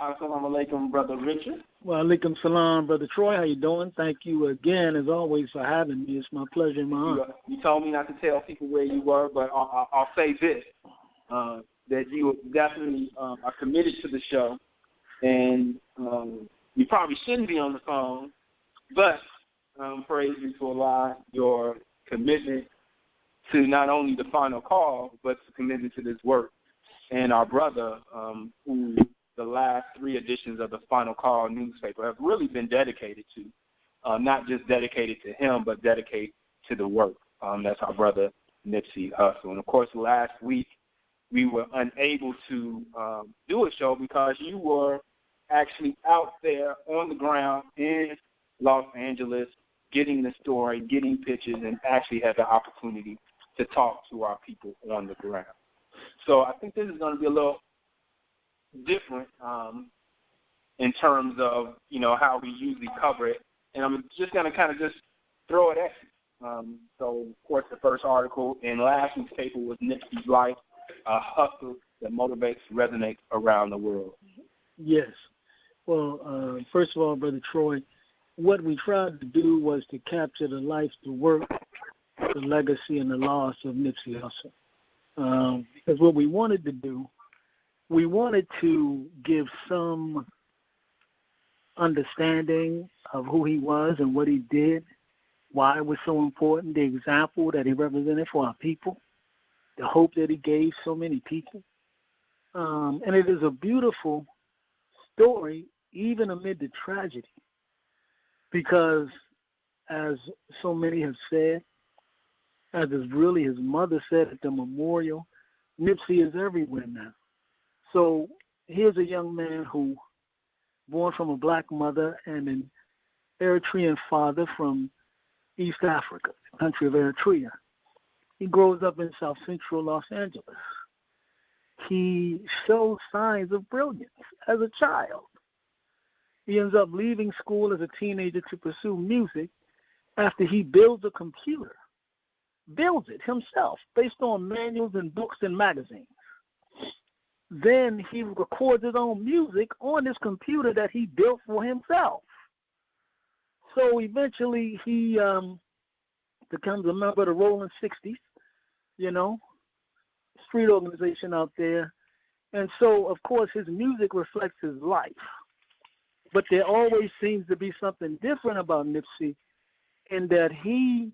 Assalamu alaikum, Brother Richard. Well, alaikum salam, Brother Troy. How you doing? Thank you again, as always, for having me. It's my pleasure and my honor. You told me not to tell people where you were, but I'll say this, that you definitely are committed to the show, and you probably shouldn't be on the phone, but praise you to Allah, your commitment to not only the final call, but the commitment to this work. And our brother, who the last 3 editions of the Final Call newspaper have really been dedicated to, not just dedicated to him, but dedicated to the work. That's our brother Nipsey Hussle. And, of course, last week we were unable to do a show because you were actually out there on the ground in Los Angeles getting the story, getting pictures, and actually had the opportunity to talk to our people on the ground. So I think this is going to be a little different in terms of, how we usually cover it. And I'm just going to kind of just throw it at you. So, of course, the first article in last week's paper was Nipsey's life, a hustle that motivates, resonates around the world. Yes. Well, first of all, Brother Troy, what we tried to do was to capture the life, the work, the legacy, and the loss of Nipsey Hussle. Because what we wanted to do, we wanted to give some understanding of who he was and what he did, why it was so important, the example that he represented for our people, the hope that he gave so many people. And it is a beautiful story, even amid the tragedy, because as so many have said, as is really his mother said at the memorial, Nipsey is everywhere now. So here's a young man who, born from a black mother and an Eritrean father from East Africa, the country of Eritrea. He grows up in South Central Los Angeles. He shows signs of brilliance as a child. He ends up leaving school as a teenager to pursue music after he builds a computer, builds it himself based on manuals and books and magazines. Then he records his own music on this computer that he built for himself. So eventually he becomes a member of the Rolling 60s, street organization out there. And so, of course, his music reflects his life. But there always seems to be something different about Nipsey in that he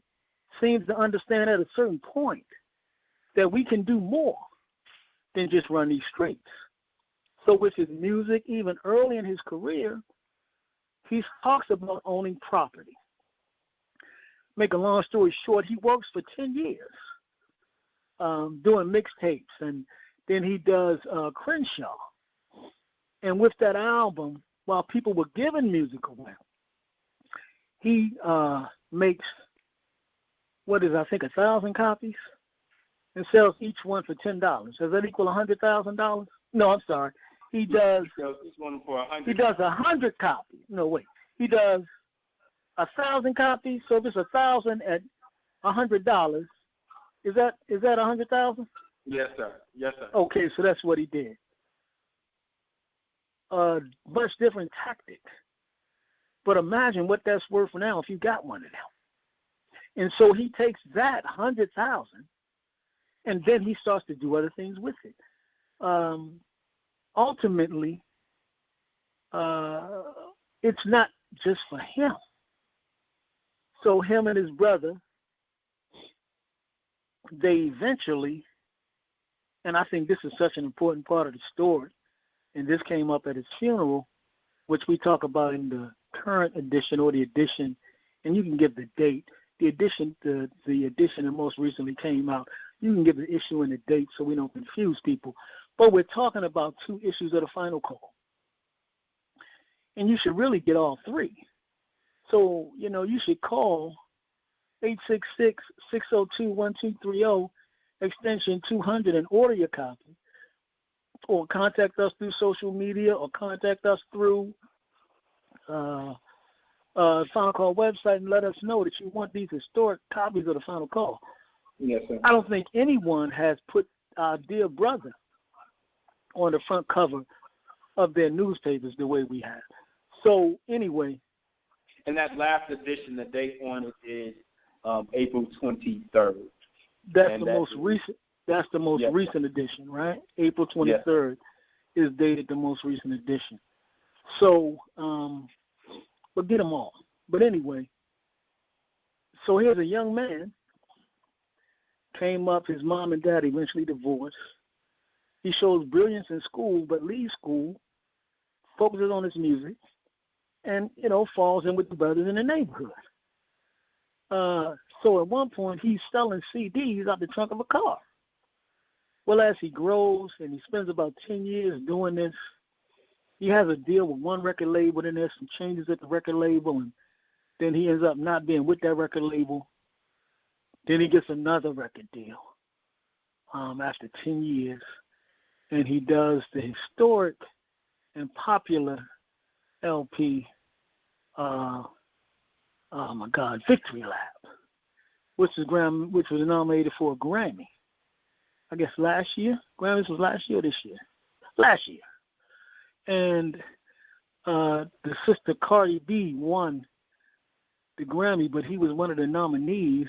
seems to understand at a certain point that we can do more than just run these streets. So with his music, even early in his career, he talks about owning property. Make a long story short, he works for 10 years doing mixtapes, and then he does Crenshaw. And with that album, while people were giving music away, he makes, 1,000 copies and sells each one for $10. Does that equal $100,000? No, I'm sorry. He does. He does 100 copies. No, wait. He does 1,000 copies. So if it's 1,000 at $100, is that 100,000? Yes, sir. Yes, sir. Okay, so that's what he did. Much different tactics. But imagine what that's worth now if you got one of them. And so he takes that 100,000, and then he starts to do other things with it. Ultimately, it's not just for him. So him and his brother, they eventually, and I think this is such an important part of the story, and this came up at his funeral, which we talk about in the current edition or the edition, and you can give the date. The edition that most recently came out, you can give the issue and the date so we don't confuse people. But we're talking about 2 issues of the final call. And you should really get all 3. So, you should call 866-602-1230, extension 200, and order your copy. Or contact us through social media, or contact us through Final Call website and let us know that you want these historic copies of the Final Call. Yes, sir. I don't think anyone has put our dear brother on the front cover of their newspapers the way we have. So anyway. And that last edition, the date on it is April 23rd. That's the most recent. That's the most recent edition, right? April 23rd is dated the most recent edition. So, but get them all. But anyway, so here's a young man, came up, his mom and dad eventually divorced. He shows brilliance in school, but leaves school, focuses on his music, and, falls in with the brothers in the neighborhood. So at one point, he's selling CDs out the trunk of a car. Well, as he grows and he spends about 10 years doing this, he has a deal with one record label, then there's some changes at the record label, and then he ends up not being with that record label. Then he gets another record deal after 10 years, and he does the historic and popular LP, Victory Lap, which was nominated for a Grammy. I guess last year. Grammys was last year or this year? Last year. And the sister Cardi B won the Grammy, but he was one of the nominees.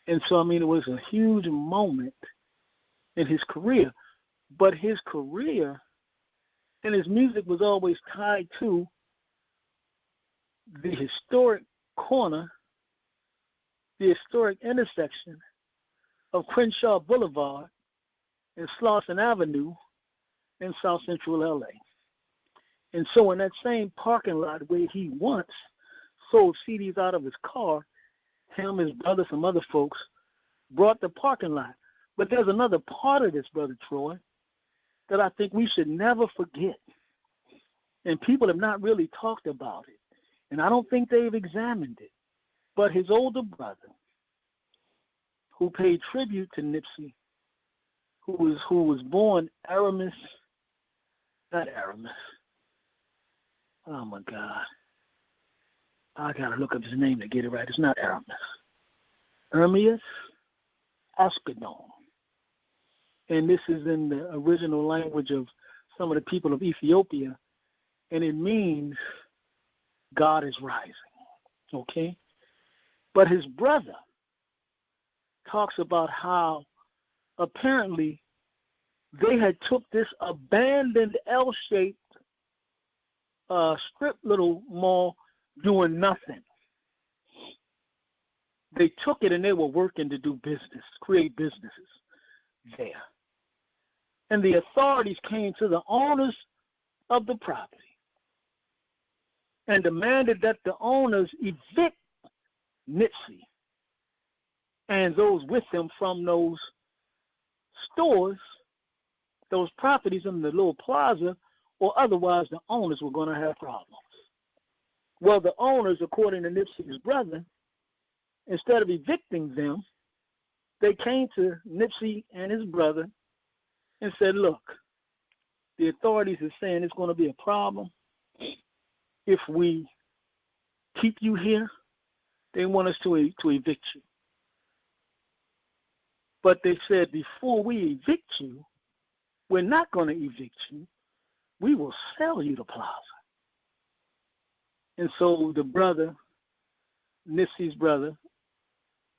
And so, it was a huge moment in his career. But his career and his music was always tied to the historic corner, the historic intersection of Crenshaw Boulevard and Slauson Avenue in South Central LA. And so in that same parking lot where he once sold CDs out of his car, him, his brother, some other folks brought the parking lot. But there's another part of this, Brother Troy, that I think we should never forget. And people have not really talked about it. And I don't think they've examined it. But his older brother, who paid tribute to Nipsey, who was born Aramis, not Aramis. Oh my God. I gotta look up his name to get it right. It's not Aramis. Ermias Askedon. And this is in the original language of some of the people of Ethiopia, and it means God is rising. Okay? But his brother talks about how apparently they had took this abandoned L-shaped strip little mall doing nothing. They took it and they were working to do business, create businesses there. And the authorities came to the owners of the property and demanded that the owners evict Nipsey and those with him from those stores, those properties in the little plaza, or otherwise the owners were going to have problems. Well, the owners, according to Nipsey's brother, instead of evicting them, they came to Nipsey and his brother and said, look, the authorities are saying it's going to be a problem if we keep you here. They want us to evict you. But they said, before we evict you, we're not going to evict you. We will sell you the plaza. And so the brother, Nipsey's brother,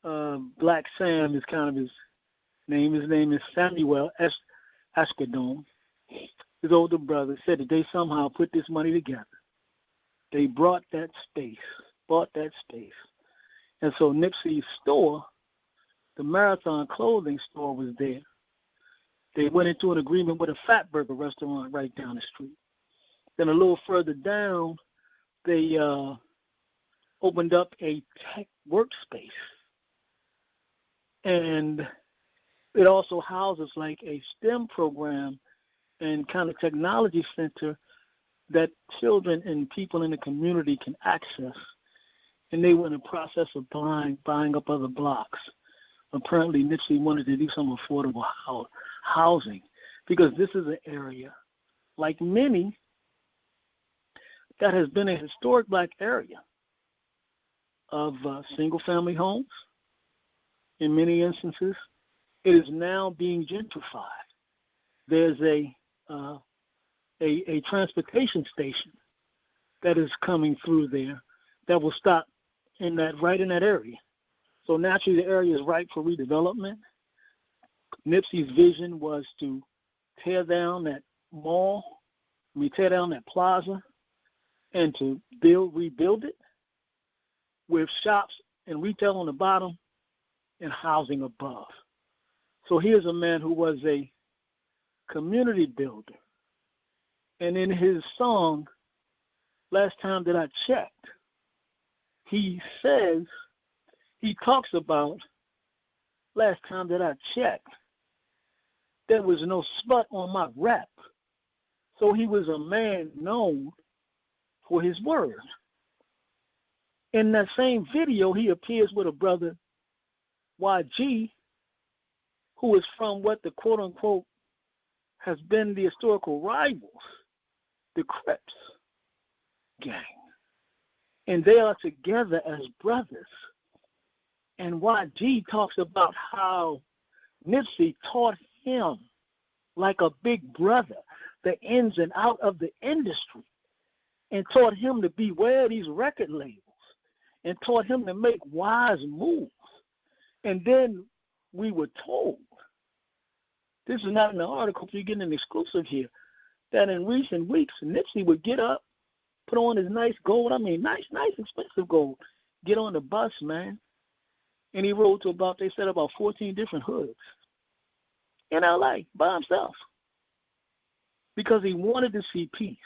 Black Sam is kind of his name. His name is Samuel Askedon. His older brother said that they somehow put this money together. They bought that space. And so Nipsey's store, the Marathon clothing store, was there. They went into an agreement with a Fat Burger restaurant right down the street. Then a little further down, they opened up a tech workspace. And it also houses like a STEM program and kind of technology center that children and people in the community can access. And they were in the process of buying up other blocks. Apparently, Nipsey wanted to do some affordable housing because this is an area, like many, that has been a historic black area of single-family homes. In many instances, it is now being gentrified. There's a a transportation station that is coming through there that will stop right in that area. So naturally, the area is ripe for redevelopment. Nipsey's vision was to tear down that tear down that plaza, and to rebuild it with shops and retail on the bottom and housing above. So here's a man who was a community builder. And in his song, Last Time That I Checked, he talks about, last time that I checked, there was no smut on my rap. So he was a man known for his word. In that same video, he appears with a brother, YG, who is from what the quote-unquote has been the historical rivals, the Crips gang. And they are together as brothers. And YG talks about how Nipsey taught him, like a big brother, the ins and out of the industry, and taught him to beware these record labels, and taught him to make wise moves. And then we were told, this is not in the article, you're getting an exclusive here, that in recent weeks, Nipsey would get up, put on his nice gold, nice expensive gold, get on the bus, man, and he rode to about 14 different hoods in L.A. by himself because he wanted to see peace,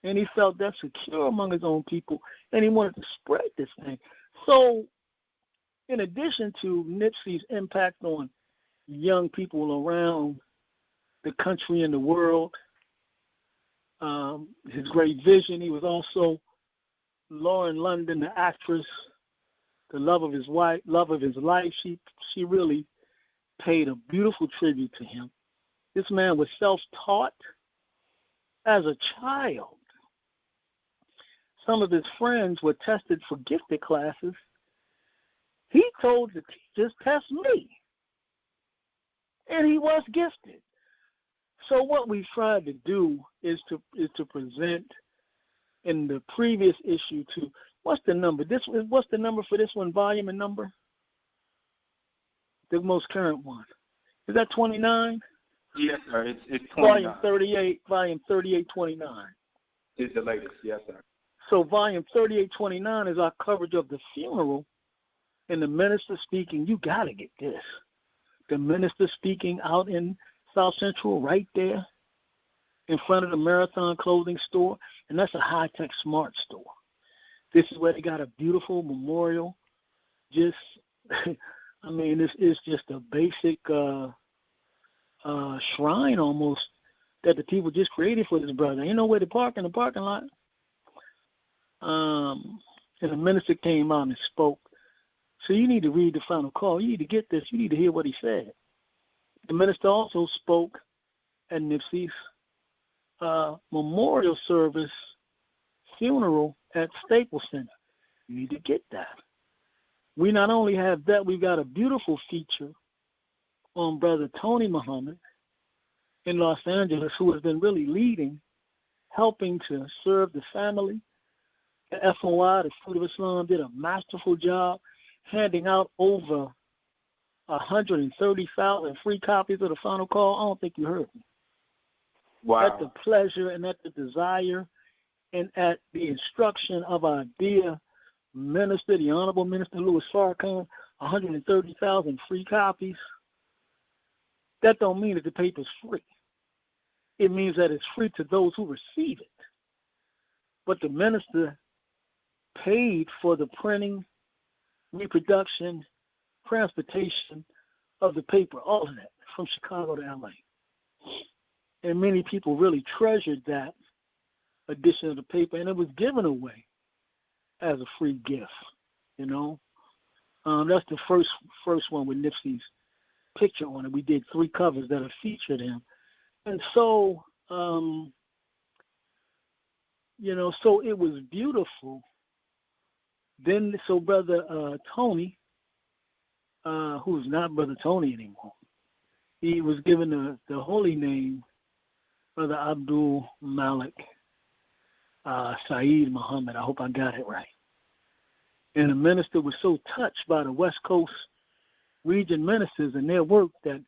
and he felt that secure among his own people, and he wanted to spread this thing. So in addition to Nipsey's impact on young people around the country and the world, his great vision, he was also Lauren London, the actress, the love of his life. She really paid a beautiful tribute to him. This man was self-taught as a child. Some of his friends were tested for gifted classes. He told the teachers, test me. And he was gifted. So what we tried to do is to present in the previous issue to, what's the number? What's the number for this one, volume and number? The most current one. Is that 29? Yes, sir. It's 29. Volume 3829. Is the latest, yes, sir. So volume 3829 is our coverage of the funeral, and the minister speaking. You got to get this. The minister speaking out in South Central right there in front of the Marathon clothing store, and that's a high-tech smart store. This is where they got a beautiful memorial. This is just a basic shrine almost that the people just created for this brother. Ain't no way to park in the parking lot. And the minister came out and spoke. So you need to read the final call. You need to get this. You need to hear what he said. The minister also spoke at Nipsey's memorial service funeral at Staples Center. You need to get that. We not only have that, we've got a beautiful feature on Brother Tony Muhammad in Los Angeles, who has been really leading, helping to serve the family. The FOI, the Fruit of Islam, did a masterful job handing out over 130,000 free copies of the final call. I don't think you heard me. Wow. At the pleasure and at the desire and at the instruction of our dear minister, the Honorable Minister Louis Farrakhan, 130,000 free copies. That don't mean that the paper's free. It means that it's free to those who receive it. But the minister paid for the printing, reproduction, transportation of the paper, all of that, from Chicago to LA. And many people really treasured that edition of the paper, and it was given away as a free gift, you know. That's the first one with Nipsey's picture on it. We did 3 covers that have featured him. And so, so it was beautiful. Then, so Brother Tony, who's not Brother Tony anymore, he was given the holy name Brother Abdul Malik Saeed Muhammad. I hope I got it right. And the minister was so touched by the West Coast region ministers and their work that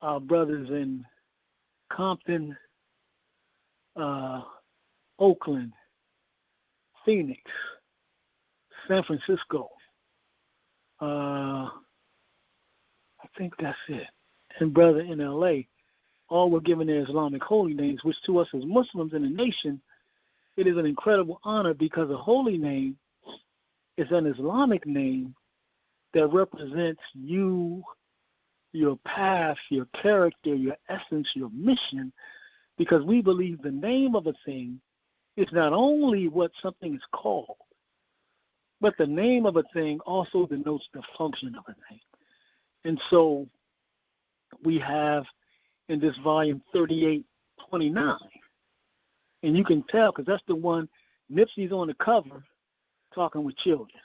our brothers in Compton, Oakland, Phoenix, San Francisco, I think that's it, and brother in L.A., all were given their Islamic holy names, which to us as Muslims in the nation, it is an incredible honor because a holy name is an Islamic name that represents you, your path, your character, your essence, your mission, because we believe the name of a thing is not only what something is called, but the name of a thing also denotes the function of a thing. And so we have in this volume 3829, and you can tell because that's the one Nipsey's on the cover talking with children.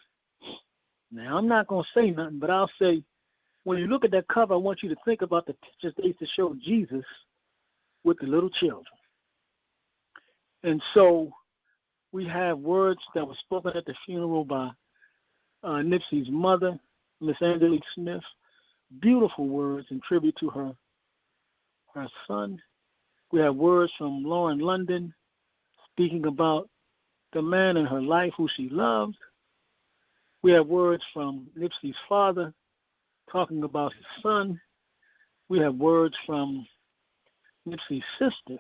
Now, I'm not going to say nothing, but I'll say when you look at that cover, I want you to think about the pictures they used to show Jesus with the little children. And so we have words that were spoken at the funeral by Nipsey's mother, Miss Angelique Smith. Beautiful words in tribute to her son. We have words from Lauren London speaking about the man in her life who she loved. We have words from Nipsey's father talking about his son. We have words from Nipsey's sister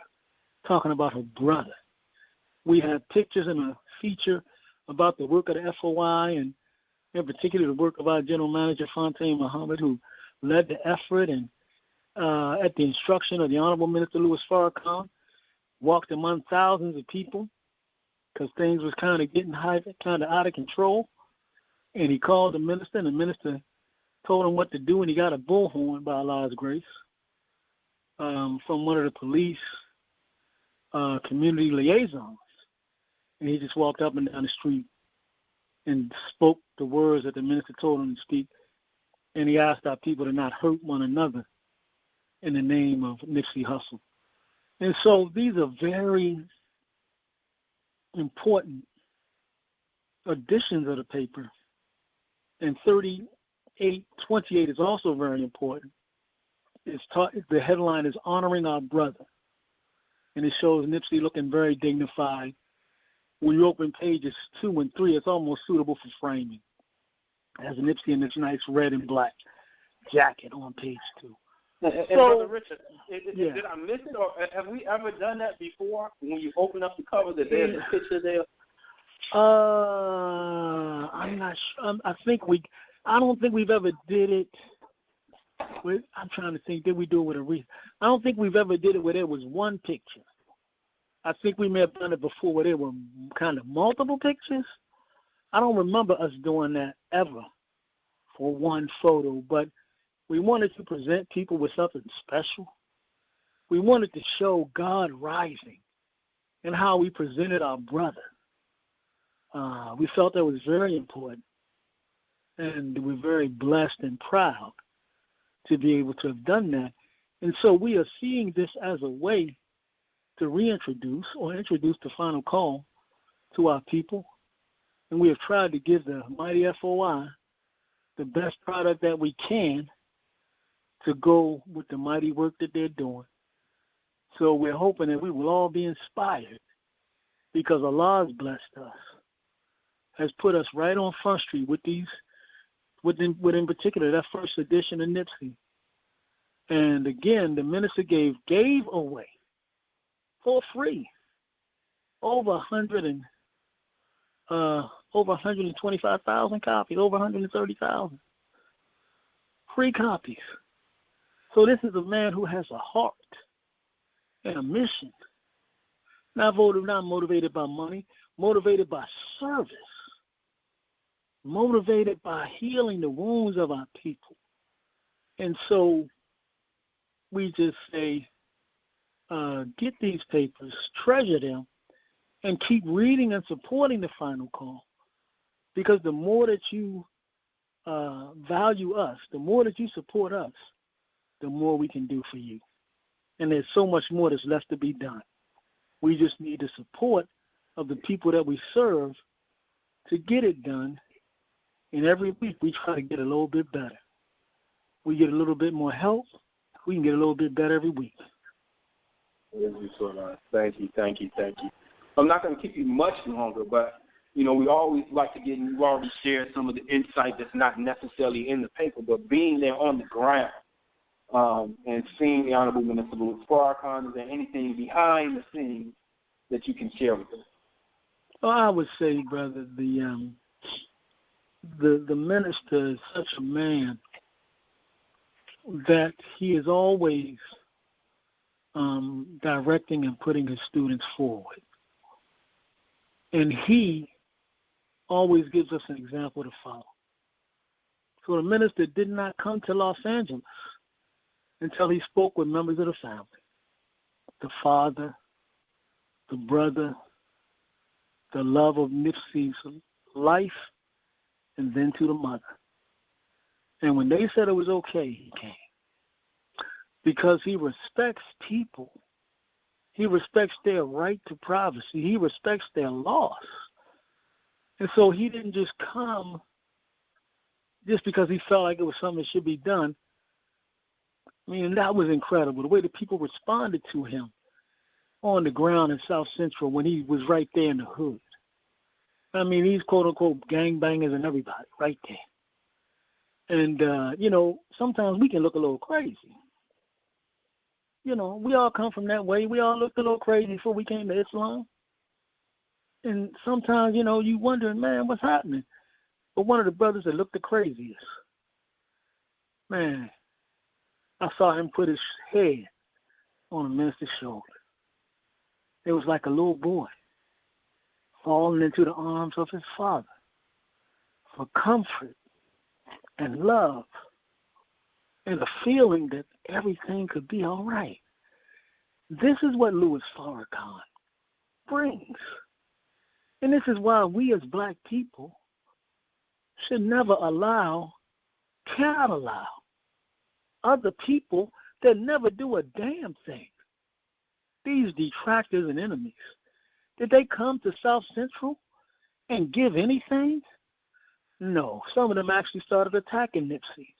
talking about her brother. We have pictures and a feature about the work of the FOI and in particular the work of our general manager, Fontaine Muhammad, who led the effort and at the instruction of the Honorable Minister Louis Farrakhan, walked among thousands of people because things was kind of getting kind of out of control. And he called the minister, and the minister told him what to do, and he got a bullhorn by Allah's grace from one of the police community liaisons. And he just walked up and down the street and spoke the words that the minister told him to speak. And he asked our people to not hurt one another in the name of Nipsey Hussle. And so these are very important editions of the paper. And 3828 is also very important. The headline is Honoring Our Brother. And it shows Nipsey looking very dignified. When you open pages 2 and 3, it's almost suitable for framing. As Nipsey in this nice red and black jacket on page 2. And Brother Richard, did I miss it, or have we ever done that before? When you open up the cover, that there's a picture there. I'm not sure. I don't think we've ever did it. I'm trying to think. Did we do it with a reason? I don't think we've ever did it where there was one picture. I think we may have done it before where there were kind of multiple pictures. I don't remember us doing that ever for one photo, but we wanted to present people with something special. We wanted to show God rising and how we presented our brother. We felt that was very important, and we're very blessed and proud to be able to have done that. And so we are seeing this as a way to reintroduce or introduce the final call to our people. And we have tried to give the mighty FOI the best product that we can to go with the mighty work that they're doing. So we're hoping that we will all be inspired because Allah has blessed us, has put us right on Front Street with these, in particular, that first edition of Nipsey. And again, the minister gave away for free over 125,000 copies, over 130,000 free copies. So this is a man who has a heart and a mission, not motivated by money, motivated by service, motivated by healing the wounds of our people. And so we just say, get these papers, treasure them, and keep reading and supporting the final call. Because the more that you value us, the more that you support us, the more we can do for you. And there's so much more that's left to be done. We just need the support of the people that we serve to get it done. And every week we try to get a little bit better. We get a little bit more help. We can get a little bit better every week. Thank you. I'm not going to keep you much longer, but, we always like to get, and you already shared some of the insight that's not necessarily in the paper, but being there on the ground and seeing the Honorable Minister Louis Farrakhan. Is there anything behind the scenes that you can share with us? Well, I would say, brother, the minister is such a man that he is always directing and putting his students forward. And he always gives us an example to follow. So the minister did not come to Los Angeles until he spoke with members of the family, the father, the brother, the love of Nipsey's life, and then to the mother. And when they said it was okay, he came. Because he respects people. He respects their right to privacy. He respects their loss. And so he didn't just come just because he felt like it was something that should be done. I mean, that was incredible, the way the people responded to him on the ground in South Central when he was right there in the hood. I mean, these quote-unquote gangbangers and everybody right there. And, sometimes we can look a little crazy. We all come from that way. We all looked a little crazy before we came to Islam. And sometimes, you wondering, man, what's happening? But one of the brothers that looked the craziest, man, I saw him put his head on the minister's shoulder. It was like a little boy falling into the arms of his father for comfort and love and a feeling that everything could be all right. This is what Louis Farrakhan brings. And this is why we as black people should never cannot allow other people that never do a damn thing, these detractors and enemies, did they come to South Central and give anything? No. Some of them actually started attacking Nipsey.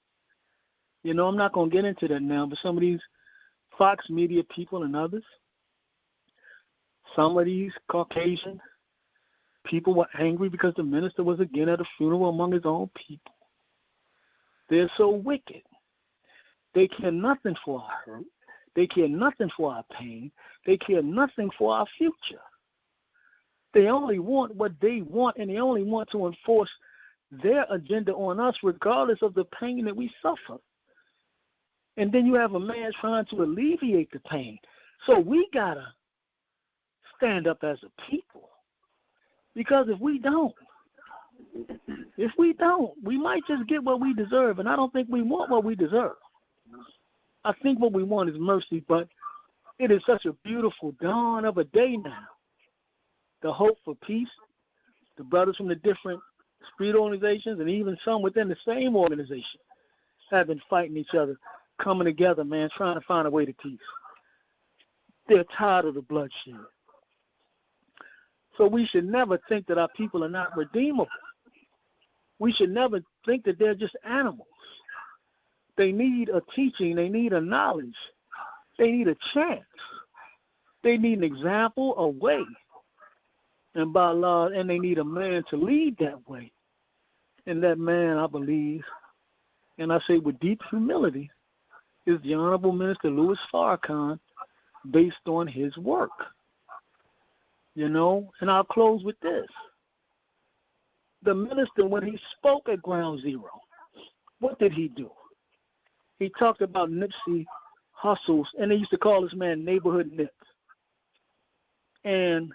I'm not going to get into that now, but some of these Fox Media people and others, some of these Caucasian people were angry because the minister was again at a funeral among his own people. They're so wicked. They care nothing for our hurt. They care nothing for our pain. They care nothing for our future. They only want what they want, and they only want to enforce their agenda on us regardless of the pain that we suffer. And then you have a man trying to alleviate the pain. So we got to stand up as a people. Because if we don't, we might just get what we deserve. And I don't think we want what we deserve. I think what we want is mercy, but it is such a beautiful dawn of a day now. The hope for peace, the brothers from the different street organizations and even some within the same organization have been fighting each other, coming together, man, trying to find a way to peace. They're tired of the bloodshed. So we should never think that our people are not redeemable. We should never think that they're just animals. They need a teaching. They need a knowledge. They need a chance. They need an example, a way. And by Allah, and they need a man to lead that way. And that man, I believe, and I say with deep humility, is the Honorable Minister Louis Farrakhan, based on his work. And I'll close with this. The minister, when he spoke at Ground Zero, what did he do? He talked about Nipsey Hussle, and they used to call this man Neighborhood Nip. And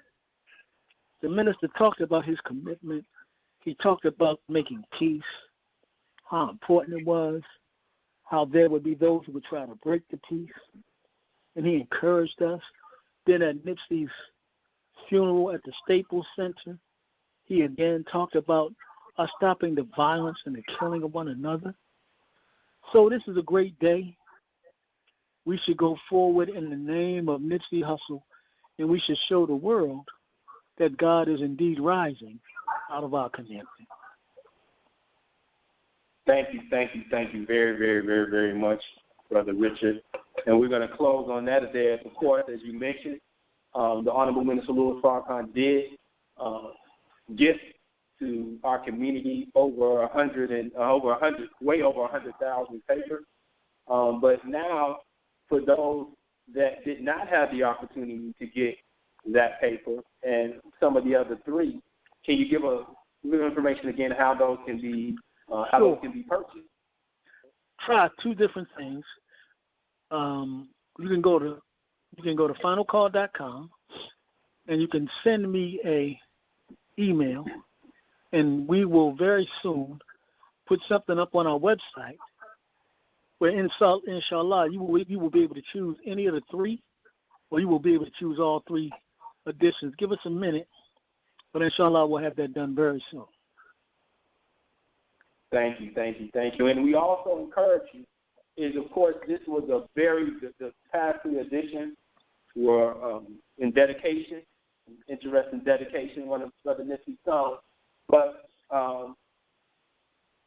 the minister talked about his commitment. He talked about making peace, how important it was, how there would be those who would try to break the peace. And he encouraged us. Then at Nipsey's funeral at the Staples Center, he again talked about us stopping the violence and the killing of one another. So this is a great day. we should go forward in the name of Nipsey Hussle, and we should show the world that God is indeed rising out of our community. Thank you very, very, very, very much, Brother Richard. And we're going to close on that today. Of course, as you mentioned, the Honorable Minister Louis Farrakhan did gift to our community way over 100,000 papers. But now, for those that did not have the opportunity to get that paper and some of the other three, can you give a little information again how those can be those can be purchased? Try two different things. You can go to finalcall.com, and you can send me a email, and we will very soon put something up on our website where, inshallah, you will be able to choose any of the three, or you will be able to choose all three editions. Give us a minute, but inshallah, we'll have that done very soon. Thank you. And we also encourage you, of course, this was the past three editions were in dedication, interesting dedication, one of Brother Nipsey's songs, but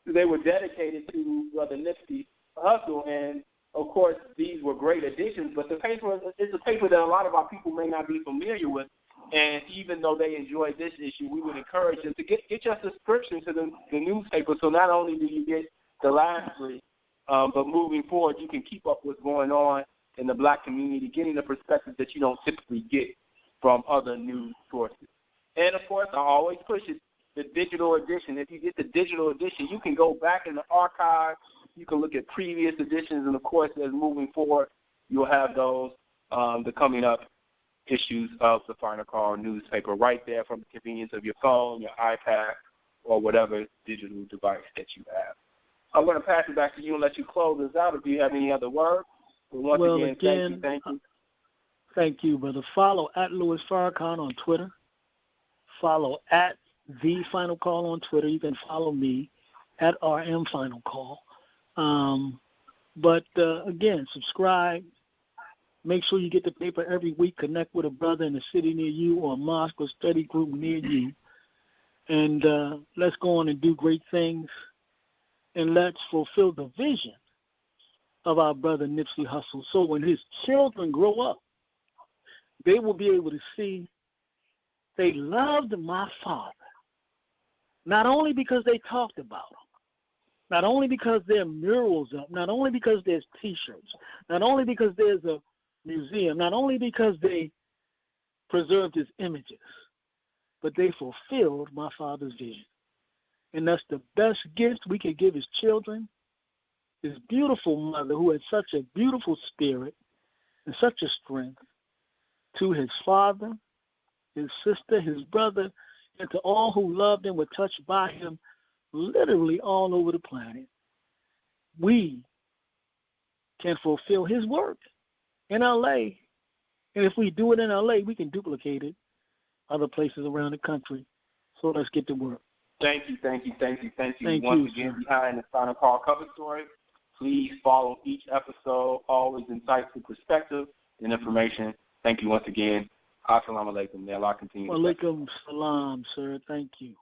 they were dedicated to Brother Nipsey Hussle, and of course, these were great additions, but the paper is a paper that a lot of our people may not be familiar with. And even though they enjoy this issue, we would encourage them to get your subscription to the newspaper. So not only do you get the last three, but moving forward, you can keep up what's going on in the black community, getting the perspective that you don't typically get from other news sources. And, of course, I always push it, the digital edition. If you get the digital edition, you can go back in the archive. You can look at previous editions. And, of course, as moving forward, you'll have those, the coming up issues of the Final Call newspaper right there from the convenience of your phone, your iPad, or whatever digital device that you have. I'm going to pass it back to you and let you close this out if you have any other words. Once again, thank you. Thank you, brother. Follow at Louis Farrakhan on Twitter. Follow at The Final Call on Twitter. You can follow me at RM Final Call. Again, subscribe. Make sure you get the paper every week. Connect with a brother in a city near you or a mosque or study group near you. And let's go on and do great things. And let's fulfill the vision of our brother Nipsey Hussle. So when his children grow up, they will be able to see they loved my father. Not only because they talked about him, not only because there are murals up, not only because there's T-shirts, not only because there's a museum, not only because they preserved his images, but they fulfilled my father's vision. And that's the best gift we could give his children, his beautiful mother who had such a beautiful spirit and such a strength, to his father, his sister, his brother, and to all who loved and were touched by him literally all over the planet. We can fulfill his work in L.A., and if we do it in L.A., we can duplicate it other places around the country. So let's get to work. Thank you. Once again, sir. behind the Final Call cover story, please follow each episode, always insightful perspective and information. Thank you once again. Assalamu alaikum. May Allah continue. Wa alaikum salam, sir. Thank you.